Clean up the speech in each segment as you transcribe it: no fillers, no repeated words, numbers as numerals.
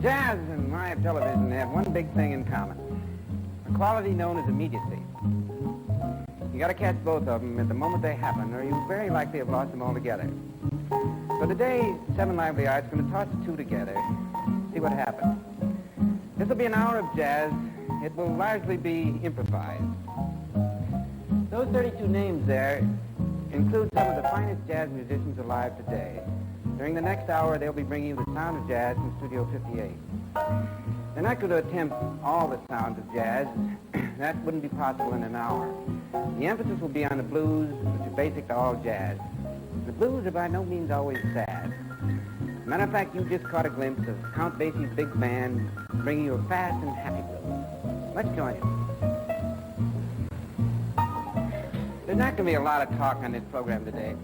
Jazz and live television have one big thing in common, a quality known as immediacy. You got to catch both of them at the moment they happen, or you very likely have lost them altogether. So today, Seven Lively Arts is going to toss the two together, see what happens. This will be an hour of jazz. It will largely be improvised. Those 32 names there include some of the finest jazz musicians alive today. During the next hour, they'll be bringing you the sound of jazz from Studio 58. They're not going to attempt all the sounds of jazz. That wouldn't be possible in an hour. The emphasis will be on the blues, which are basic to all jazz. The blues are by no means always sad. As a matter of fact, you just caught a glimpse of Count Basie's big band bringing you a fast and happy blues. Let's join him. There's not going to be a lot of talk on this program today.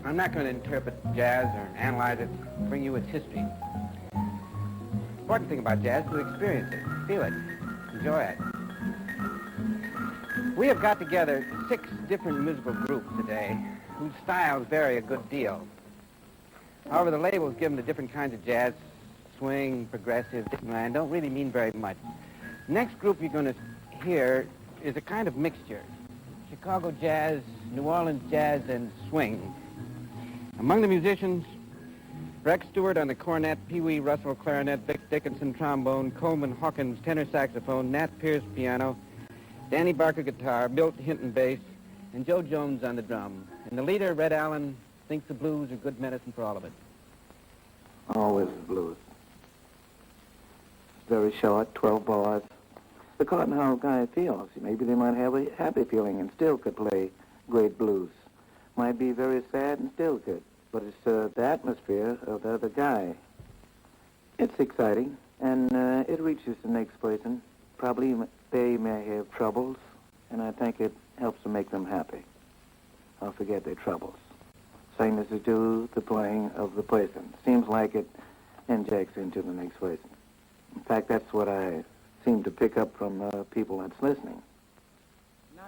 I'm not going to interpret jazz or analyze it, bring you its history. The important thing about jazz is to experience it, feel it, enjoy it. We have got together 6 different musical groups today whose styles vary a good deal. However, the labels given to different kinds of jazz, swing, progressive, Dixieland, don't really mean very much. The next group you're going to hear is a kind of mixture. Chicago jazz, New Orleans jazz, and swing. Among the musicians, Rex Stewart on the cornet, Pee Wee Russell clarinet, Vic Dickinson trombone, Coleman Hawkins tenor saxophone, Nat Pierce piano, Danny Barker guitar, Milt Hinton bass, and Joe Jones on the drum. And the leader, Red Allen, thinks the blues are good medicine for all of it. Always the blues. Very short, 12 bars. According to how a guy feels, maybe they might have a happy feeling and still could play great blues. Might be very sad and still could, but it's the atmosphere of the other guy. It's exciting, and it reaches the next person. Probably they may have troubles, and I think it helps to make them happy. Or forget their troubles. Same as to do the playing of the person. Seems like it injects into the next person. In fact, that's what I seem to pick up from people that's listening. Now,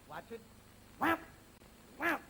watch it. Whap! Whap!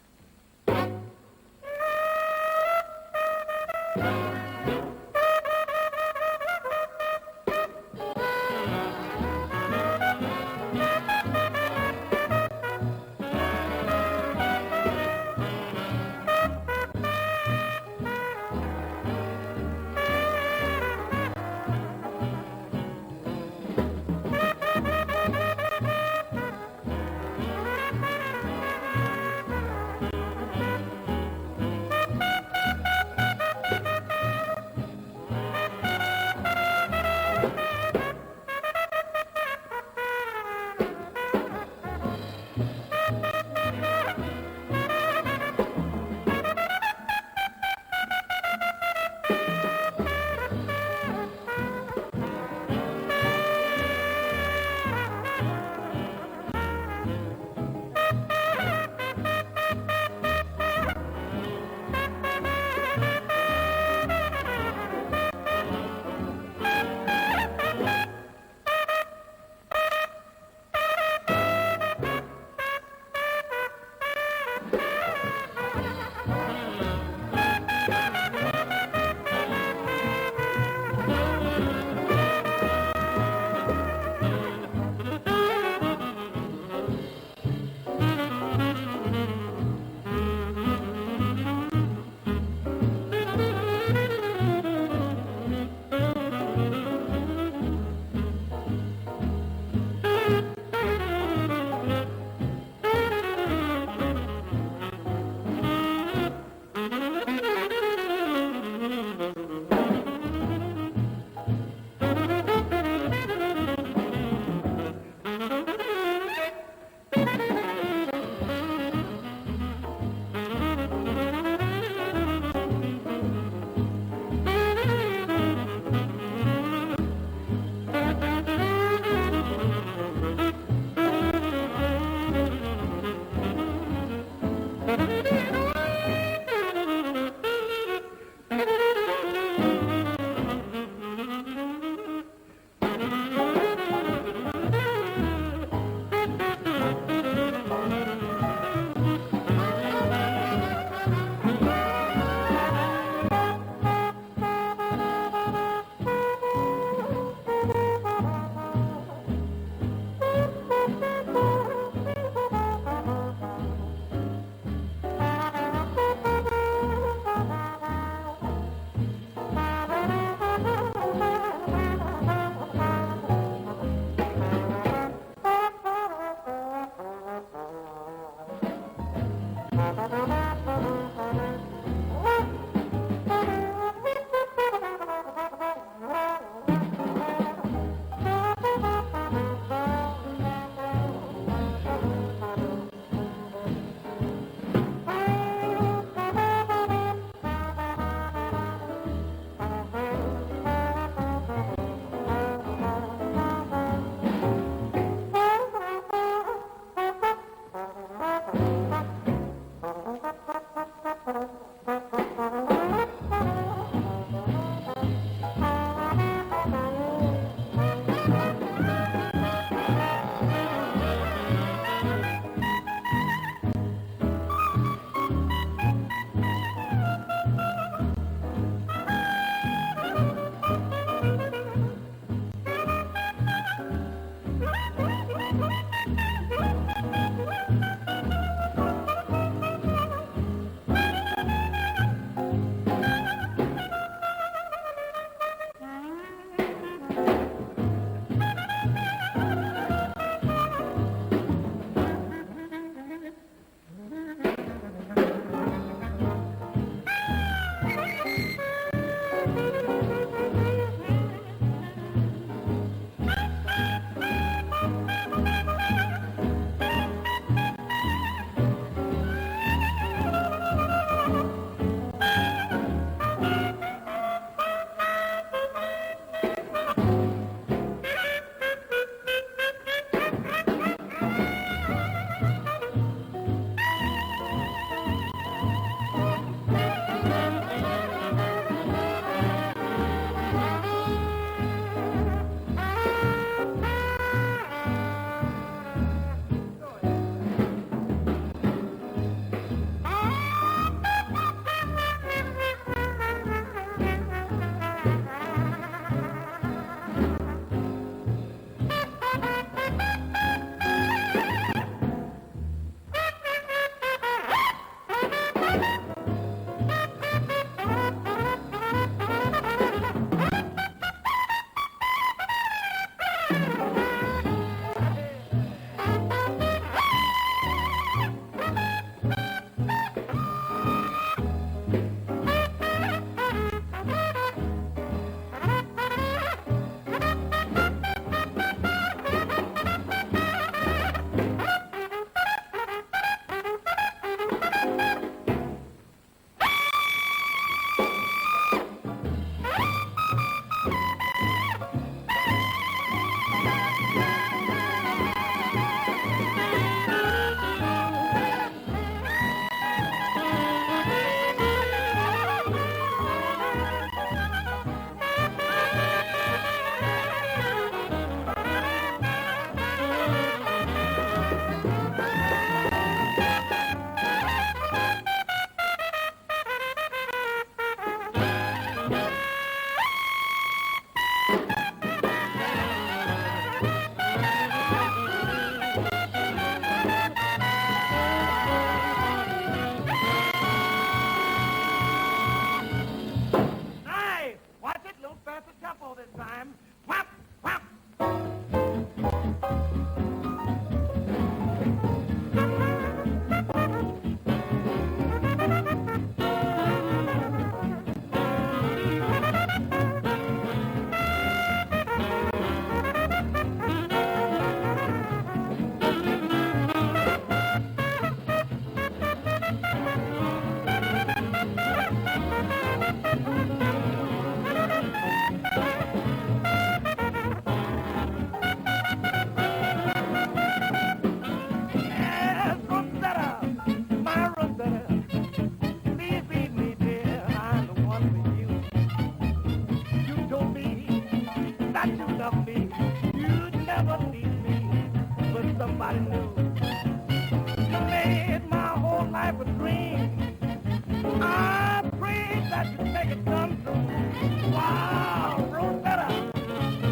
got to make it come true. Wow, Rosetta,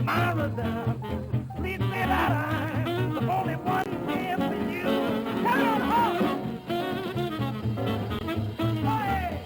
my Rosetta, please say that I'm the only one here for you. Come on home. Hey.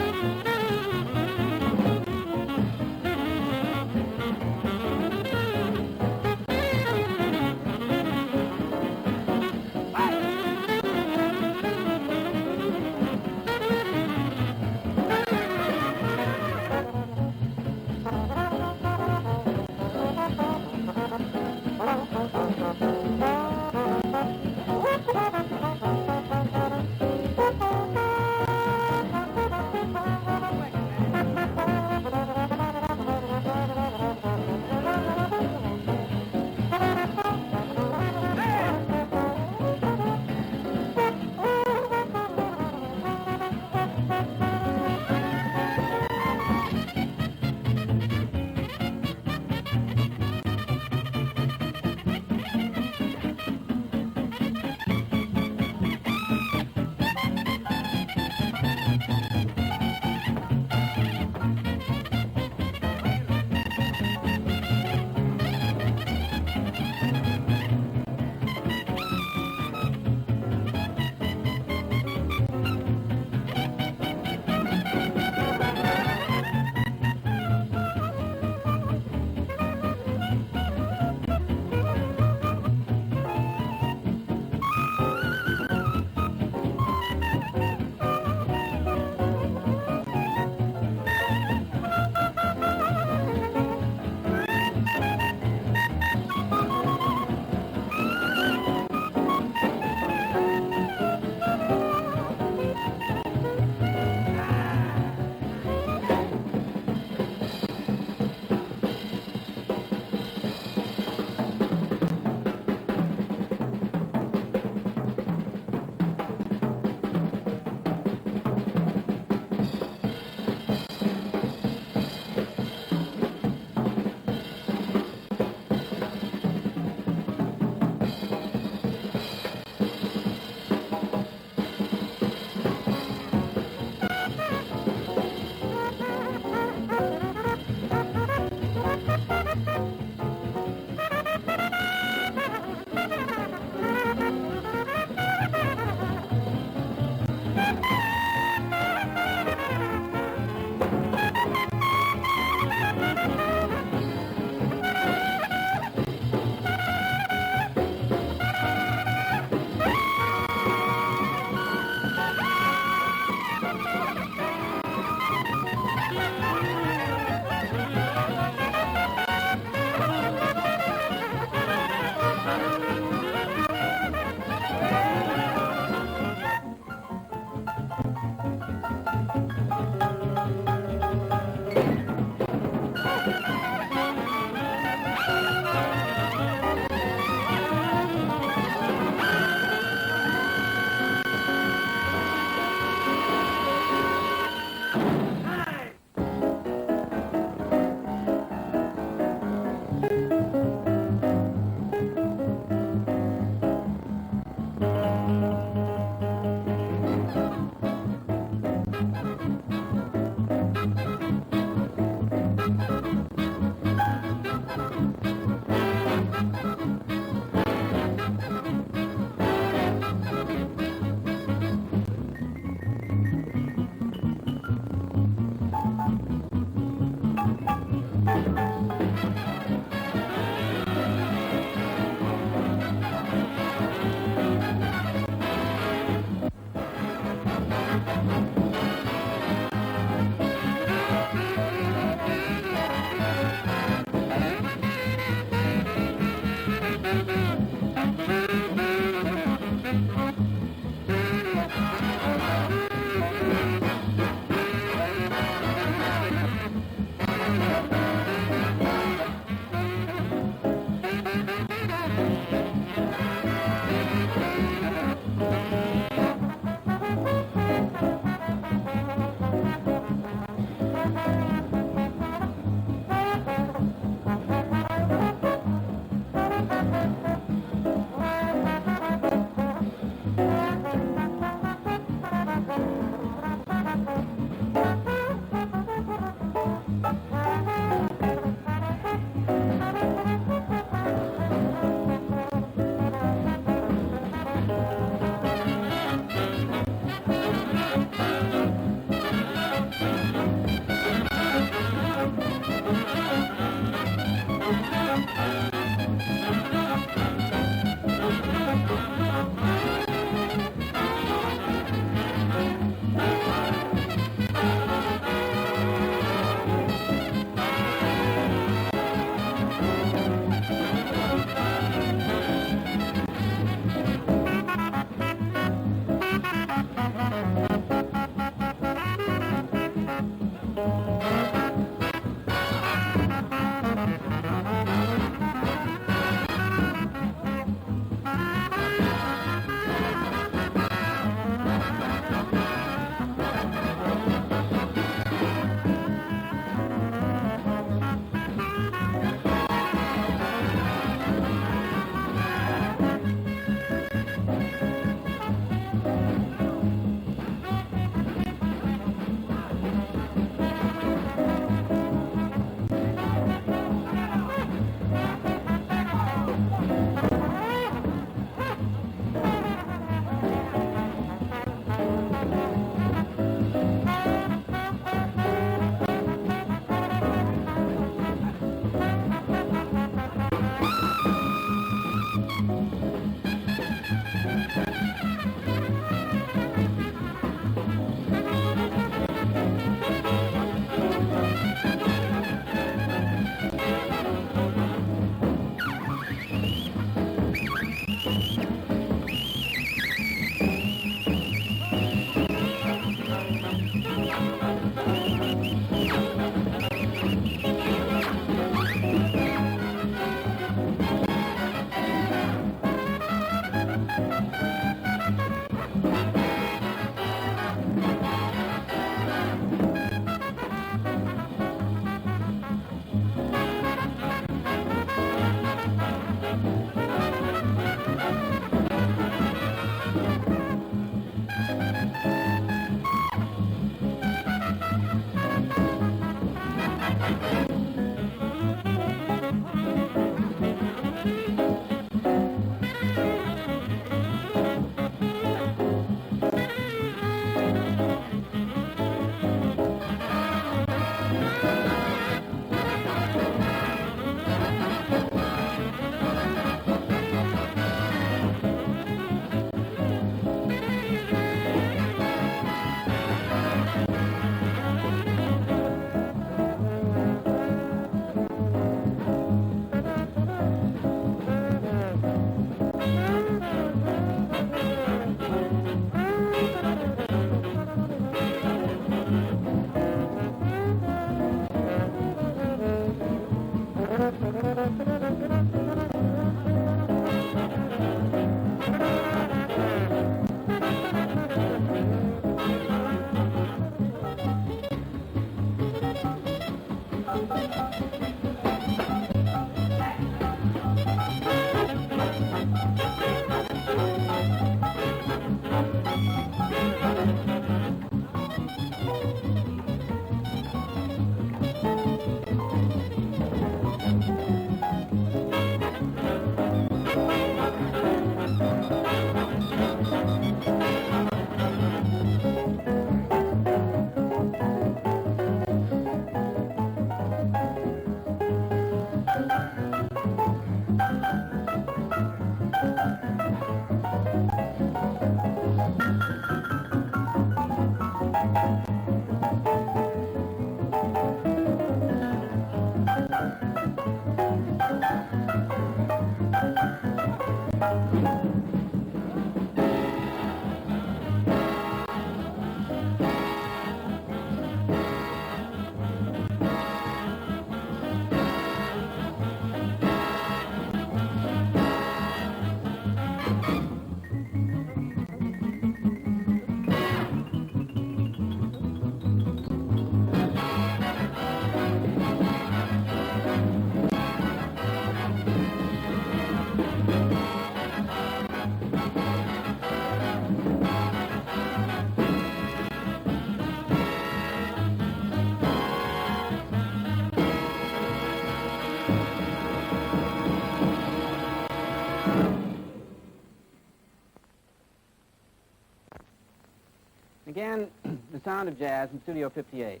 Again, the sound of jazz in Studio 58.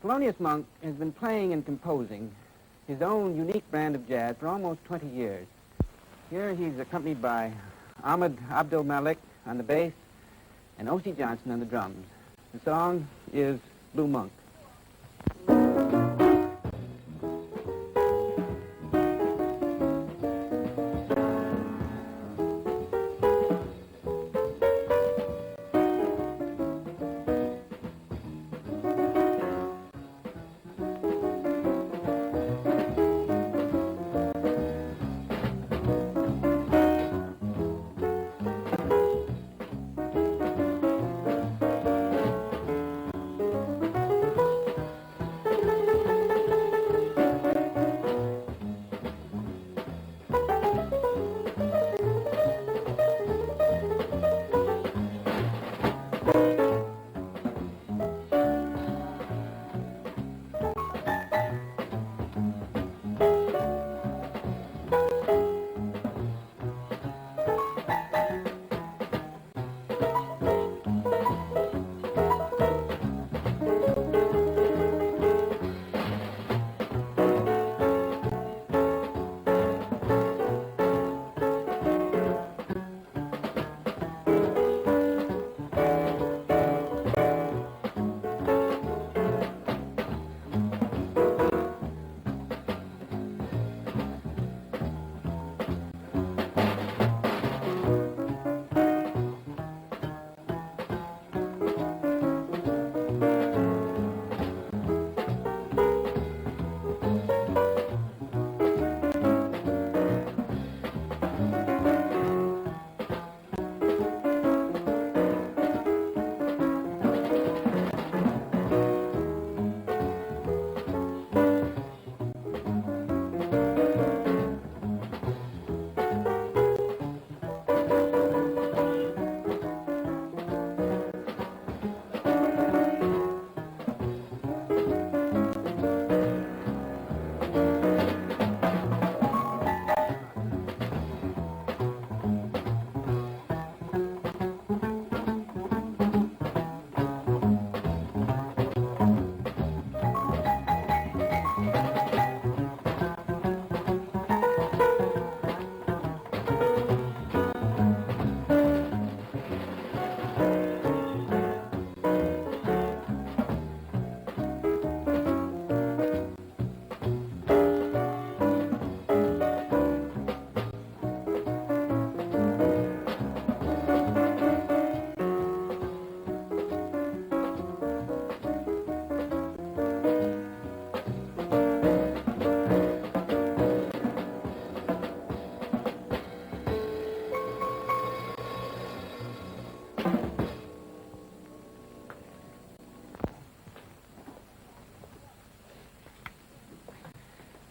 Thelonious Monk has been playing and composing his own unique brand of jazz for almost 20 years. Here he's accompanied by Ahmed Abdul Malik on the bass and O.C. Johnson on the drums. The song is Blue Monk.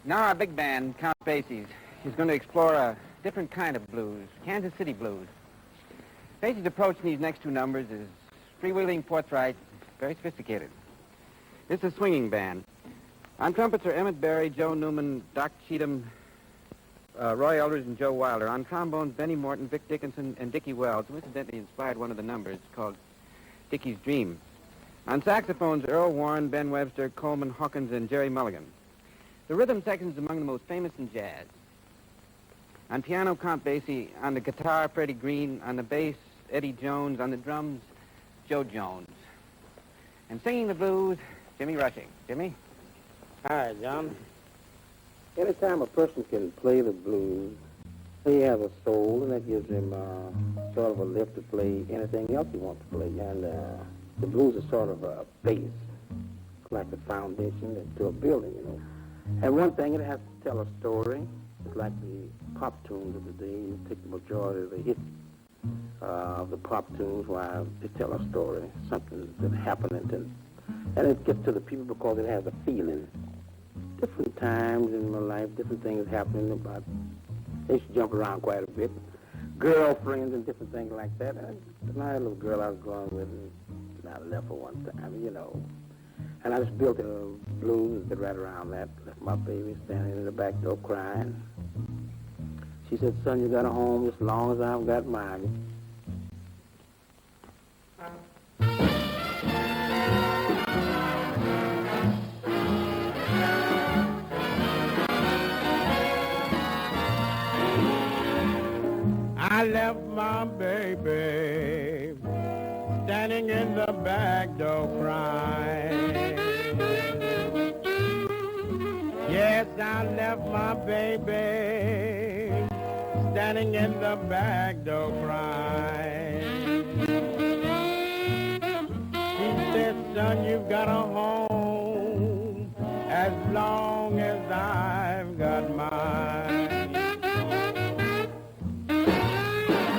Now our big band, Count Basie's, is going to explore a different kind of blues, Kansas City blues. Basie's approach in these next two numbers is freewheeling, forthright, very sophisticated. This is a swinging band. On trumpets are Emmett Berry, Joe Newman, Doc Cheatham, Roy Eldridge, and Joe Wilder. On trombones, Benny Morton, Vic Dickinson, and Dickie Wells, who incidentally inspired one of the numbers called Dickie's Dream. On saxophones, Earl Warren, Ben Webster, Coleman Hawkins, and Jerry Mulligan. The rhythm section is among the most famous in jazz. On piano, Count Basie. On the guitar, Freddie Green. On the bass, Eddie Jones. On the drums, Joe Jones. And singing the blues, Jimmy Rushing. Jimmy? Hi, John. Anytime a person can play the blues, he has a soul, and that gives him sort of a lift to play anything else he wants to play. And the blues is sort of a base, like the foundation to a building, you know. And one thing, it has to tell a story. It's like the pop tunes of the day. You take the majority of the hits of the pop tunes while they tell a story, something that happened, and it gets to the people because it has a feeling. Different times in my life, different things happening about. They used to jump around quite a bit. Girlfriends and different things like that. And I had a little girl I was going with, and I left her one time, you know. And I just built a blues that right around that. Left my baby standing in the back door crying. She said, son, you got a home as long as I've got mine. left my baby standing in the back door crying. Yes, I left my baby standing in the back door crying. He said, son, you've got a home as long as I've got mine.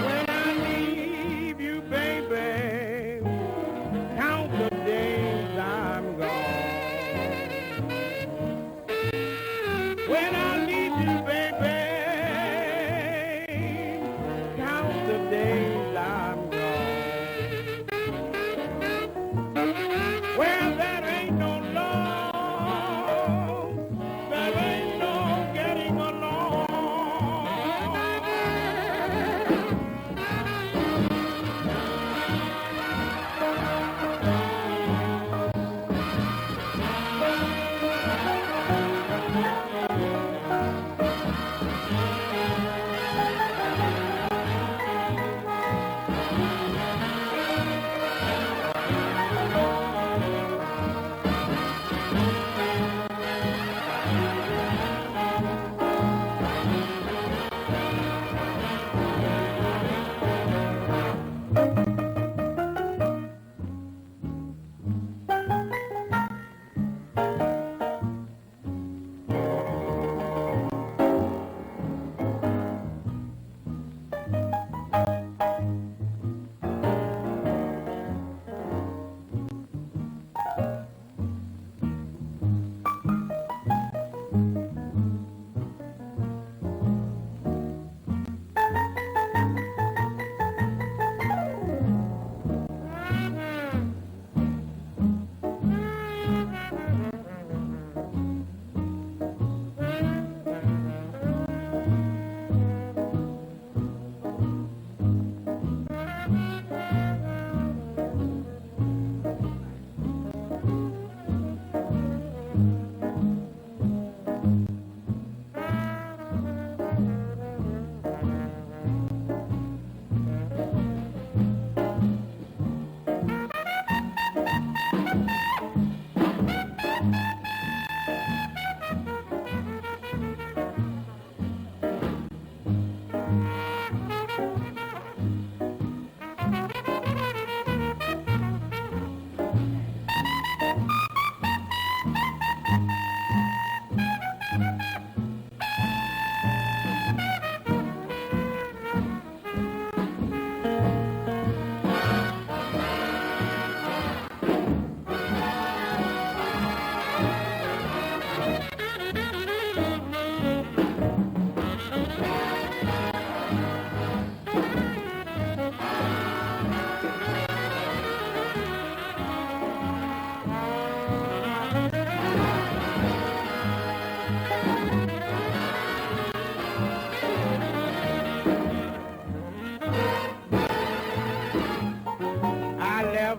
When I leave you, baby, count the days I'm gone. When I leave you, baby, count the days I'm gone. Well, there ain't no love, there ain't no getting along.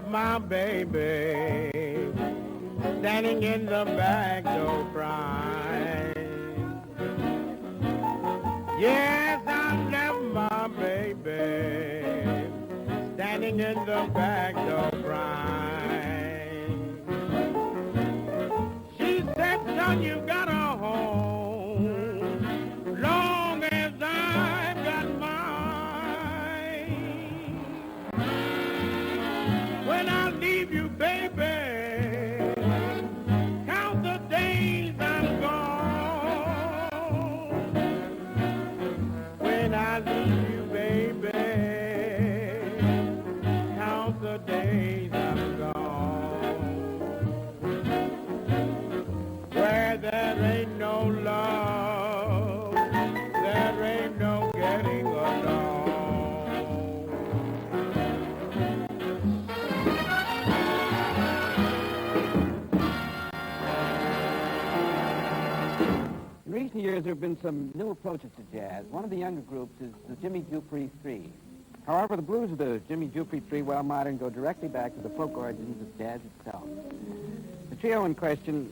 My baby standing in the back door crying. Yes, I left my baby standing in the back door crying. She said, son, you got a home long as I've got mine. When I leave you, baby, count the days I'm gone. When I leave you, baby, count the days I'm gone. Where there ain't no love, there ain't no getting along. In recent years, there have been some new approaches to jazz. One of the younger groups is the Jimmy Dupree Three. However, the blues of the Jimmy Dupree Three, while modern, go directly back to the folk origins of jazz itself. The trio in question,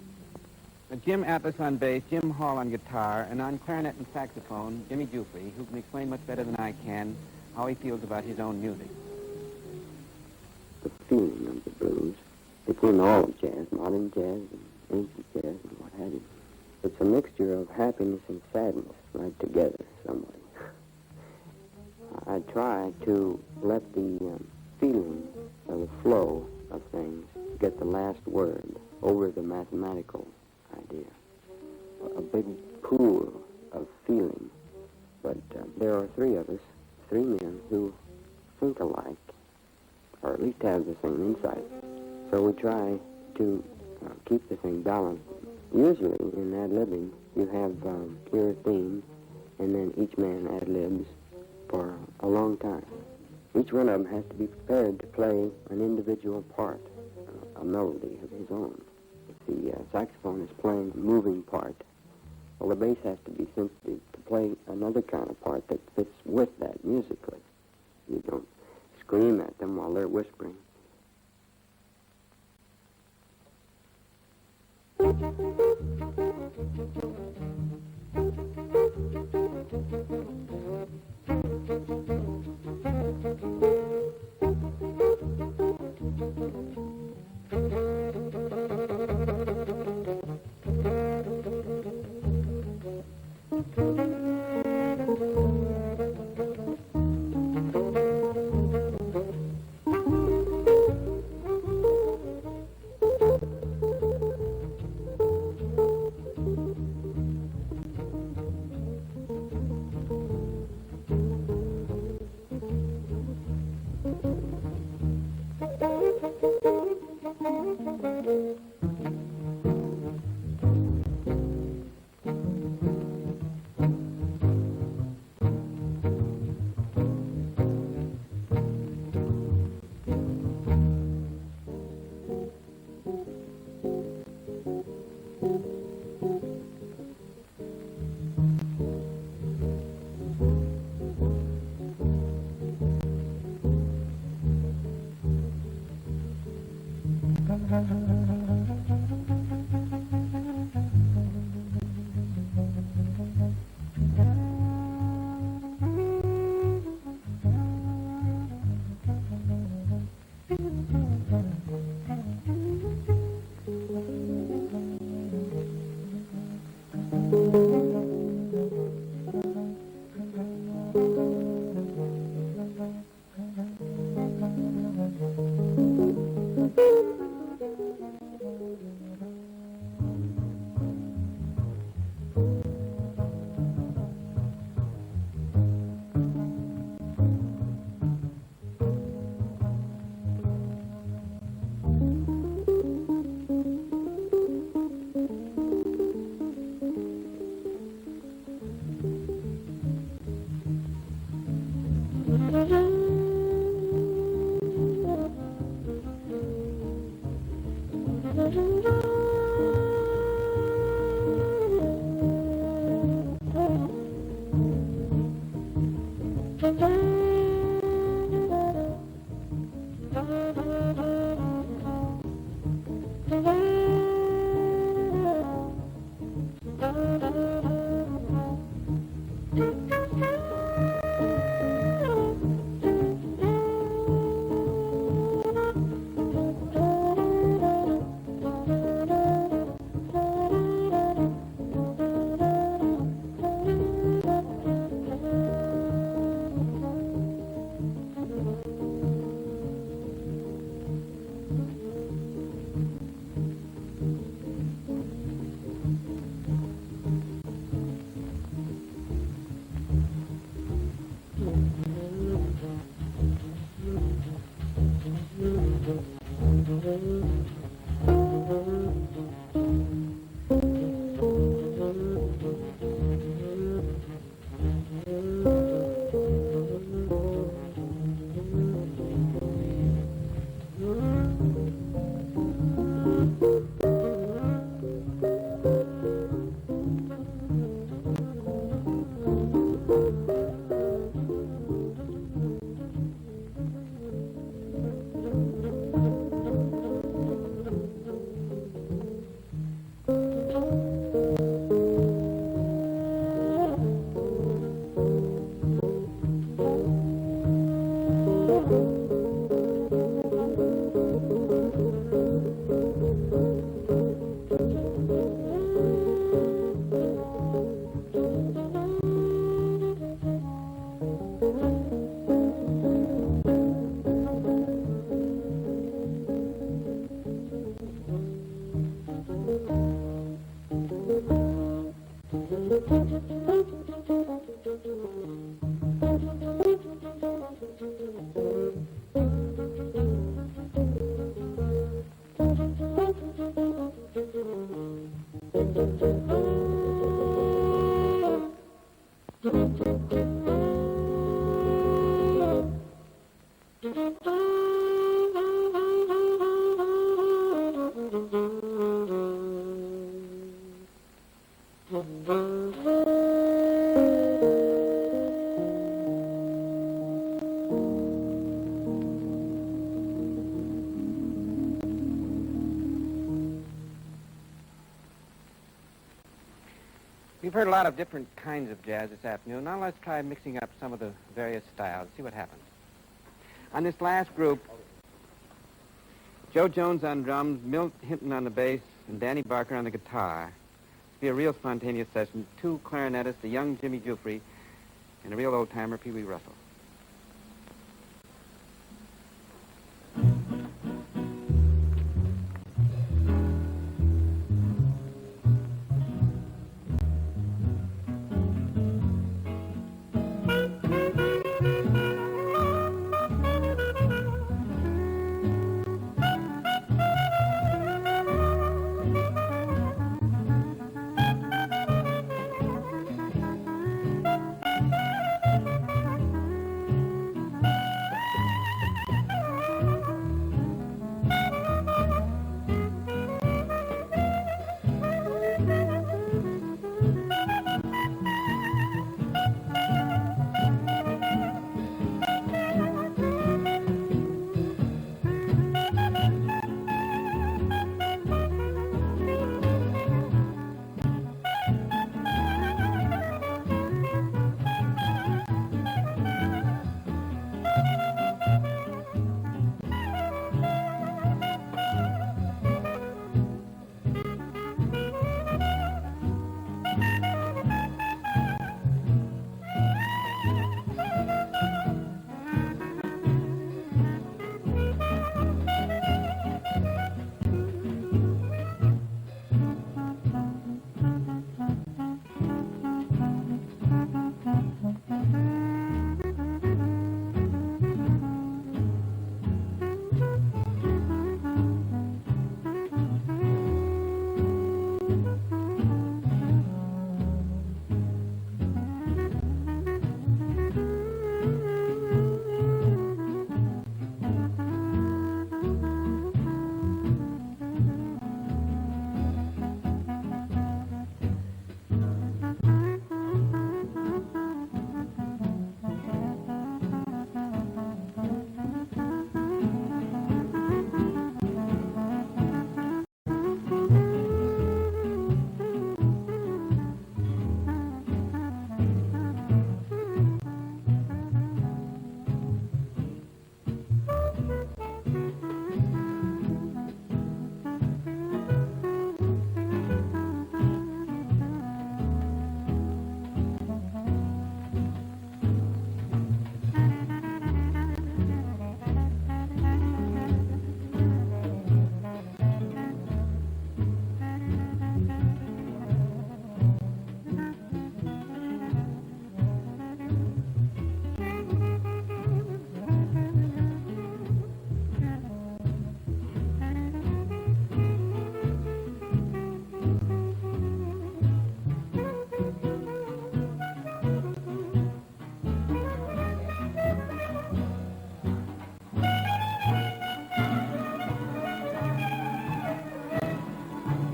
Jim Atlas on bass, Jim Hall on guitar, and on clarinet and saxophone, Jimmy Dupree, who can explain much better than I can how he feels about his own music. The feeling of the blues. It's in all of jazz, modern jazz and ancient jazz and what have you. It's a mixture of happiness and sadness right together somewhat. I try to let the feeling of the flow of things get the last word over the mathematical idea. A big pool of feeling. But there are three of us, three men, who think alike, or at least have the same insight. So we try to keep the thing balanced. Usually in ad-libbing, you have your theme, and then each man ad-libs for a long time. Each one of them has to be prepared to play an individual part, a melody of his own. If the saxophone is playing a moving part, well, the bass has to be sensitive to play another kind of part that fits with that musically. You don't scream at them while they're whispering. We've heard a lot of different kinds of jazz this afternoon. Now let's try mixing up some of the various styles, see what happens. On this last group, Joe Jones on drums, Milt Hinton on the bass, and Danny Barker on the guitar. It'll be a real spontaneous session. Two clarinetists, a young Jimmy Jufrey, and a real old-timer, Pee Wee Russell.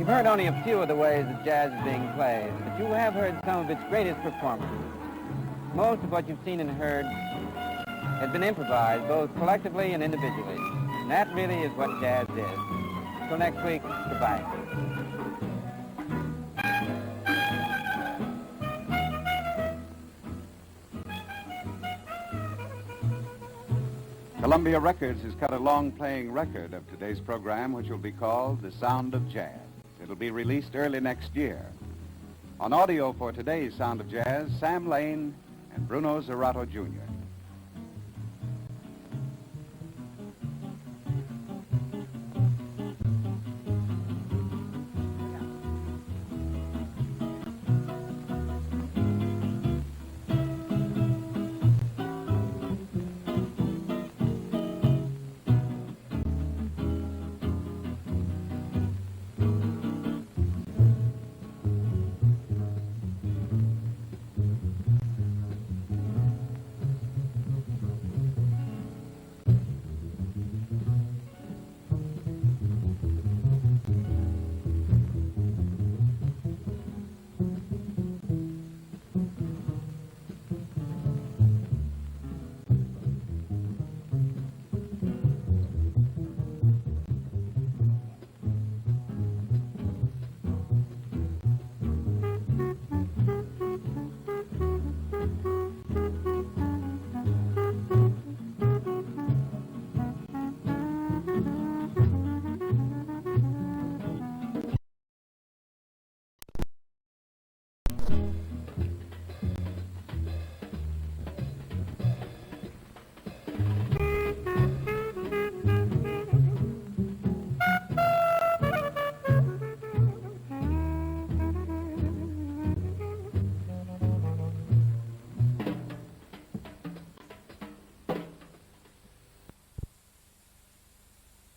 You've heard only a few of the ways that jazz is being played, but you have heard some of its greatest performances. Most of what you've seen and heard has been improvised, both collectively and individually. And that really is what jazz is. Until next week, goodbye. Columbia Records has cut a long-playing record of today's program, which will be called The Sound of Jazz. It'll be released early next year. On audio for today's Sound of Jazz, Sam Lane and Bruno Zerato, Jr.